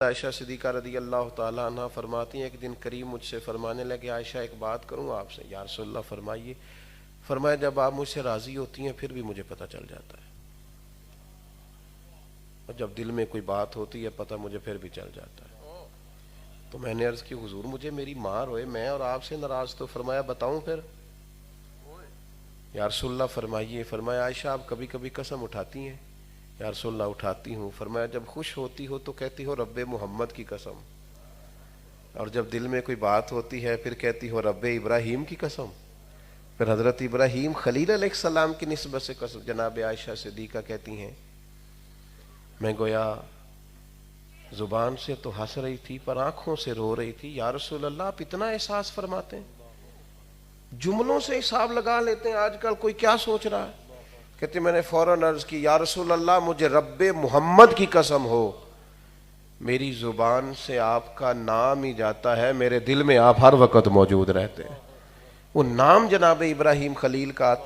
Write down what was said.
عائشہ صدیقہ رضی اللہ تعالیٰ عنہ فرماتی ہیں ایک دن کریم مجھ سے فرمانے لگے عائشہ ایک بات کروں آپ سے؟ یا رسول اللہ فرمائیے۔ فرمایا جب آپ مجھ سے راضی ہوتی ہیں پھر بھی مجھے پتہ چل جاتا ہے، اور جب دل میں کوئی بات ہوتی ہے پتہ مجھے پھر بھی چل جاتا ہے۔ تو میں نے عرض کی حضور مجھے میری ماں روئے میں اور آپ سے ناراض تو فرمایا بتاؤں پھر؟ یا رسول اللہ فرمائیے۔ فرمایا عائشہ آپ کبھی کبھی قسم اٹھاتی ہیں؟ یا رسول اللہ اٹھاتی ہوں۔ فرمایا جب خوش ہوتی ہو تو کہتی ہو رب محمد کی قسم، اور جب دل میں کوئی بات ہوتی ہے پھر کہتی ہو رب ابراہیم کی قسم۔ پھر حضرت ابراہیم خلیل علیہ السلام کی نسبت سے قسم۔ جناب عائشہ صدیقہ کہتی ہیں میں گویا زبان سے تو ہنس رہی تھی پر آنکھوں سے رو رہی تھی۔ یا رسول اللہ آپ اتنا احساس فرماتے ہیں، جملوں سے حساب لگا لیتے ہیں، آج کل کوئی کیا سوچ رہا ہے؟ کہتے میں نے فوراً عرض کی یا رسول اللہ مجھے رب محمد کی قسم ہو میری زبان سے آپ کا نام ہی جاتا ہے، میرے دل میں آپ ہر وقت موجود رہتے ہیں۔ وہ نام جناب ابراہیم خلیل کا